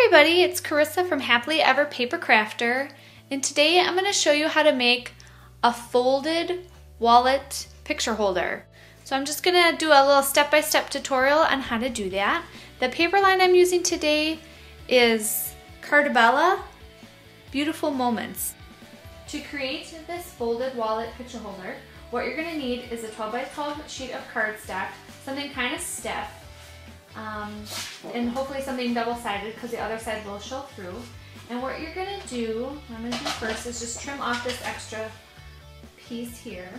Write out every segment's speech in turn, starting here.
everybody, it's Carissa from Happily Ever Paper Crafter, and today I'm going to show you how to make a folded wallet picture holder. So I'm just going to do a little step-by-step tutorial on how to do that. The paper line I'm using today is Cuttlebug Beautiful Moments. To create this folded wallet picture holder, what you're going to need is a 12x12 sheet of cardstock, something kind of stiff, and hopefully something double-sided because the other side will show through. And what you're going to do, what I'm going to do first is just trim off this extra piece here.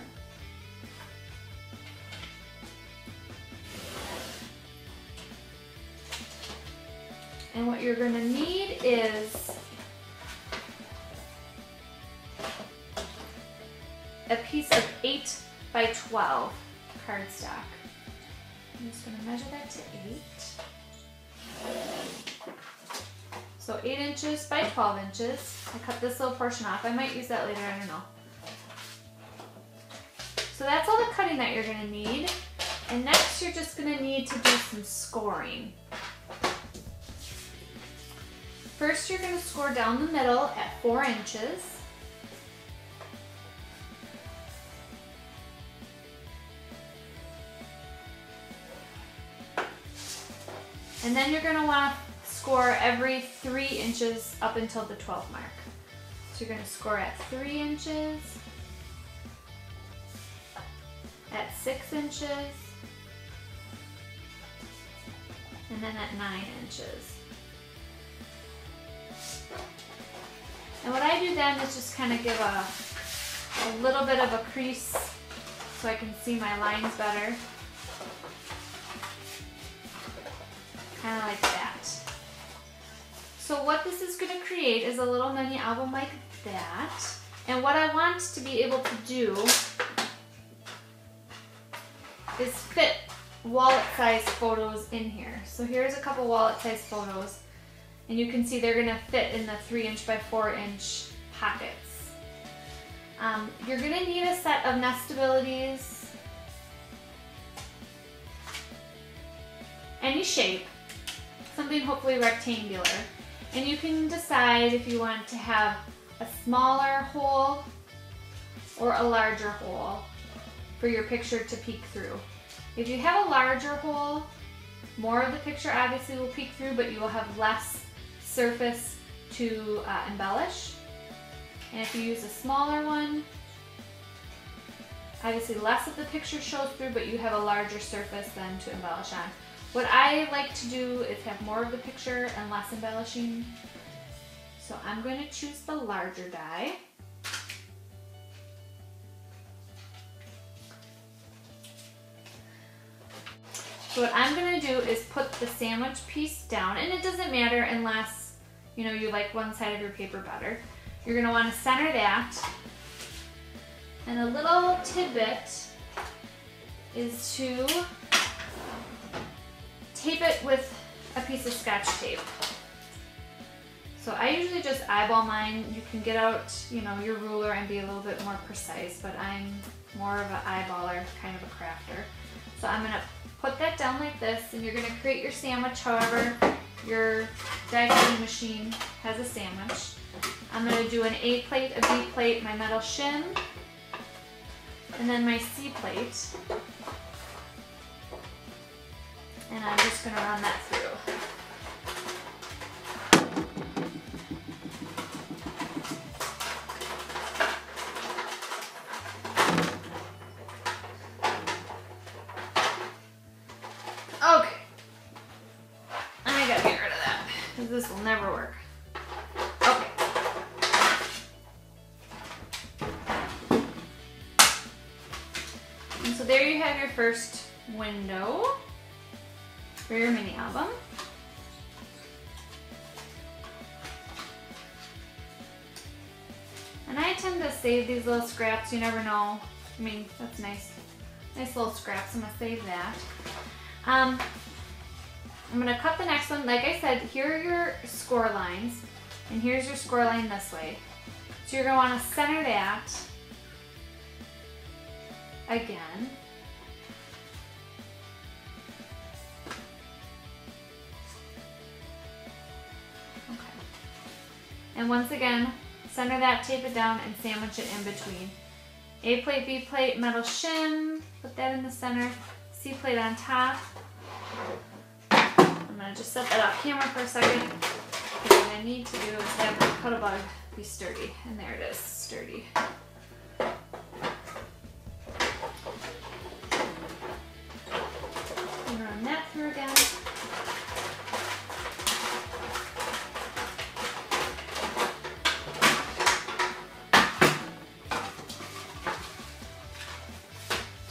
And what you're going to need is a piece of 8x12 cardstock. I'm just going to measure that to 8. So 8 inches by 12 inches. I cut this little portion off. I might use that later, I don't know. So that's all the cutting that you're going to need. And next you're just going to need to do some scoring. First you're going to score down the middle at 4 inches. And then you're going to want to score every 3 inches up until the 12 mark. So you're going to score at 3 inches, at 6 inches, and then at 9 inches. And what I do then is just kind of give a little bit of a crease so I can see my lines better. Kind of like that. So what this is going to create is a little mini album like that. And what I want to be able to do is fit wallet size photos in here. So here's a couple wallet size photos. And you can see they're going to fit in the 3 inch by 4 inch pockets. You're going to need a set of nestabilities, any shape, something hopefully rectangular. And you can decide if you want to have a smaller hole or a larger hole for your picture to peek through. If you have a larger hole, more of the picture obviously will peek through, but you will have less surface to embellish. And if you use a smaller one, obviously less of the picture shows through, but you have a larger surface then to embellish on. What I like to do is have more of the picture and less embellishing. So I'm going to choose the larger die. So what I'm going to do is put the sandwich piece down, and it doesn't matter unless you like one side of your paper better. You're going to want to center that, and a little tidbit is to tape it with a piece of scotch tape. So I usually just eyeball mine. You can get out your ruler and be a little bit more precise, but I'm more of an eyeballer, kind of a crafter. So I'm going to put that down like this, and you're going to create your sandwich however your die cutting machine has a sandwich. I'm going to do an A plate, a B plate, my metal shim, and then my C plate. And I'm just going to run that through. Okay. I gotta get rid of that, because this will never work. Okay. And so there you have your first window for your mini album. And I tend to save these little scraps, you never know. I mean, that's nice. Nice little scraps, I'm gonna save that. I'm gonna cut the next one. Like I said, here are your score lines, and here's your score line this way. So you're gonna wanna center that again. Okay. And once again, center that, tape it down, and sandwich it in between. A plate, B plate, metal shim, put that in the center, C plate on top. I'm gonna just set that off camera for a second. What I need to do is have the Cuttlebug be sturdy, and there it is, sturdy. And run that through again.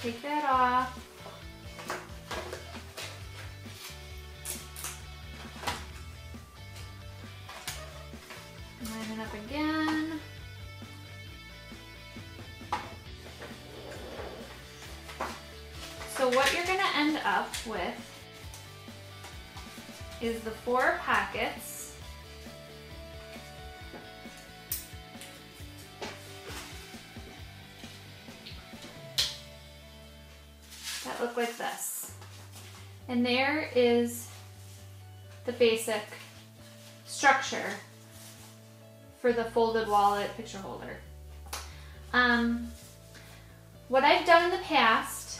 Take that off. Line it up again. So what you're going to end up with is the 4 pockets. That look like this. And there is the basic structure for the folded wallet picture holder. What I've done in the past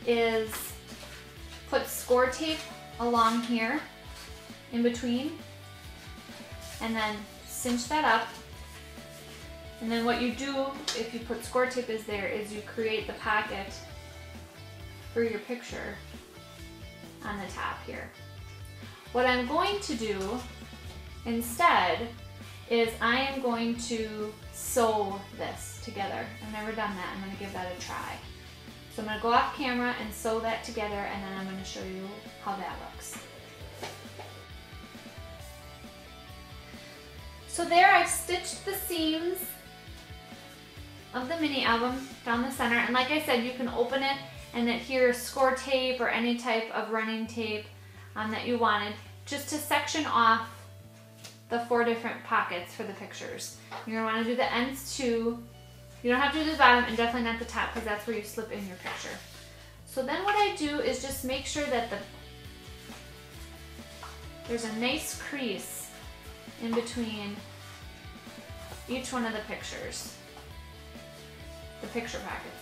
is put score tape along here in between and then cinch that up. And then what you do if you put score tape is you create the pocket for your picture on the top here. What I'm going to do instead is I am going to sew this together. I've never done that. I'm going to give that a try. So I'm going to go off camera and sew that together, and then I'm going to show you how that looks. So there I've stitched the seams of the mini album down the center, and like I said, you can open it and adhere score tape or any type of running tape that you wanted just to section off the 4 different pockets for the pictures. You're going to want to do the ends too. You don't have to do the bottom and definitely not the top because that's where you slip in your picture. So then what I do is just make sure that there's a nice crease in between each one of the pictures, the picture pockets.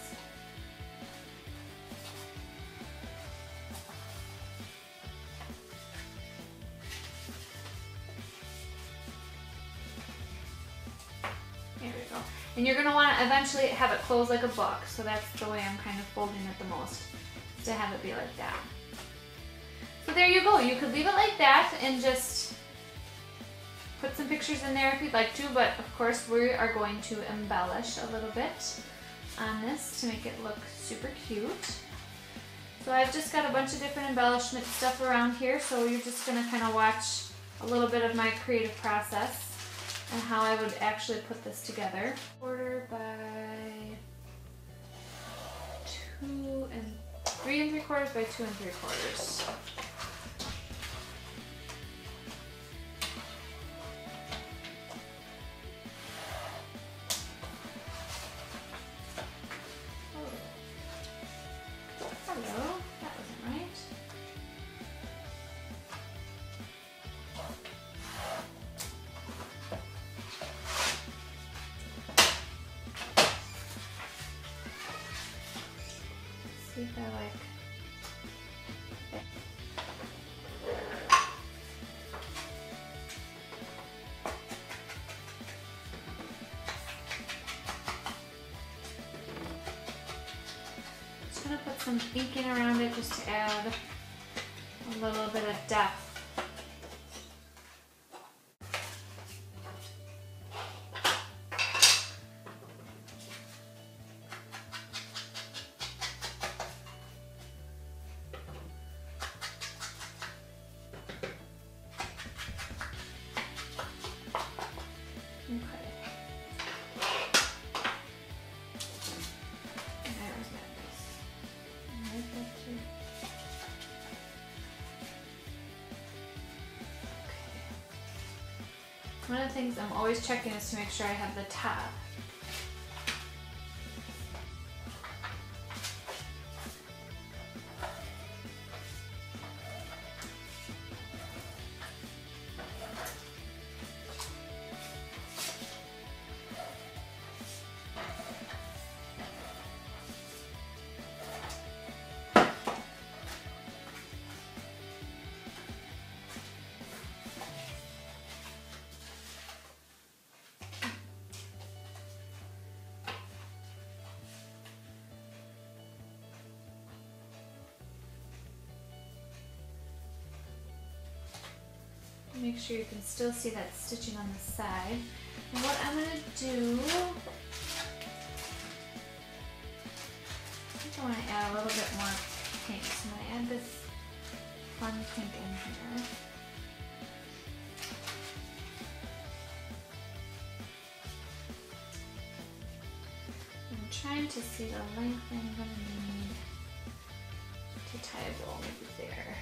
There we go. And you're going to want to eventually have it close like a book, so that's the way I'm kind of folding it the most, to have it be like that. So there you go. You could leave it like that and just put some pictures in there if you'd like to, but of course we are going to embellish a little bit on this to make it look super cute. So I've just got a bunch of different embellishment stuff around here, so you're just going to kind of watch a little bit of my creative process and how I would actually put this together. 1/4 by 3 3/4 by 2 3/4. Hello, that wasn't right. See if I like it. Just gonna put some inking around it just to add a little bit of depth. One of the things I'm always checking is to make sure I have the top. Make sure you can still see that stitching on the side. And what I'm going to do, I think I want to add a little bit more pink. So I'm going to add this fun pink in here. I'm trying to see the length I'm going to need to tie a bow, maybe there.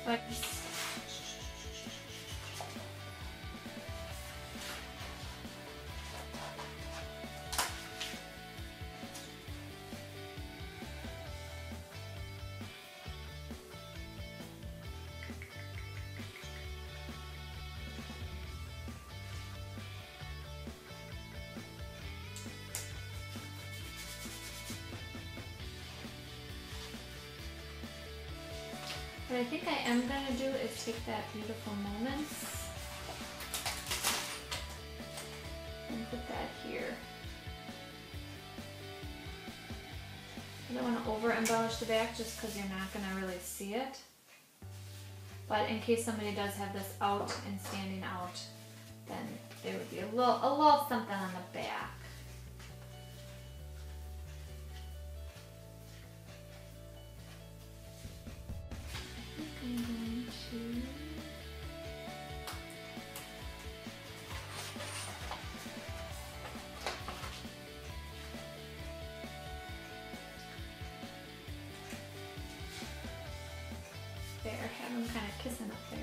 But what I think I am going to do is take that beautiful moments and put that here. I don't want to over embellish the back just because you're not going to really see it. But in case somebody does have this out and standing out, then there would be a little something on the back. I'm going to there, have them kind of kissing up there.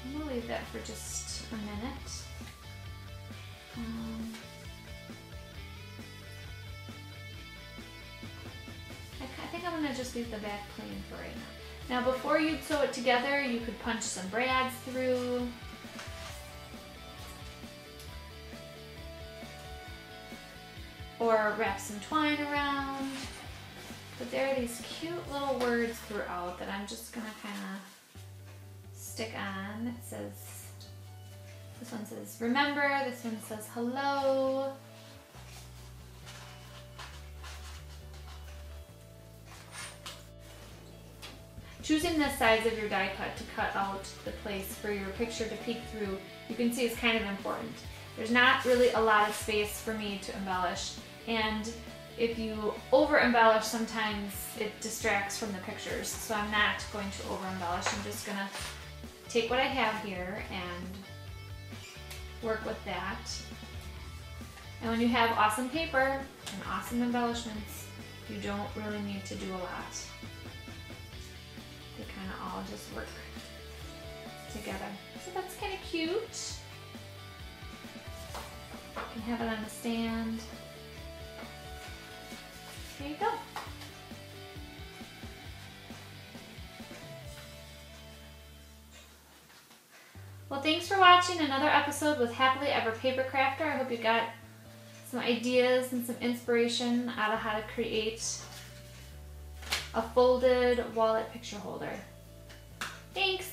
I'm going to leave that for just a minute. I think I'm going to just leave the back plain for right now. Now before you sew it together, you could punch some brads through. Or wrap some twine around. But there are these cute little words throughout that I'm just going to kind of stick on. It says, this one says remember, this one says hello. Choosing the size of your die cut to cut out the place for your picture to peek through, you can see is kind of important. There's not really a lot of space for me to embellish, and if you over embellish, sometimes it distracts from the pictures. So I'm not going to over embellish. I'm just gonna take what I have here and work with that. And when you have awesome paper and awesome embellishments, you don't really need to do a lot. They kind of all just work together. So that's kind of cute. You can have it on the stand. There you go. Well, thanks for watching another episode with Happily Ever Paper Crafter. I hope you got some ideas and some inspiration out of how to create a folded wallet picture holder. Thanks!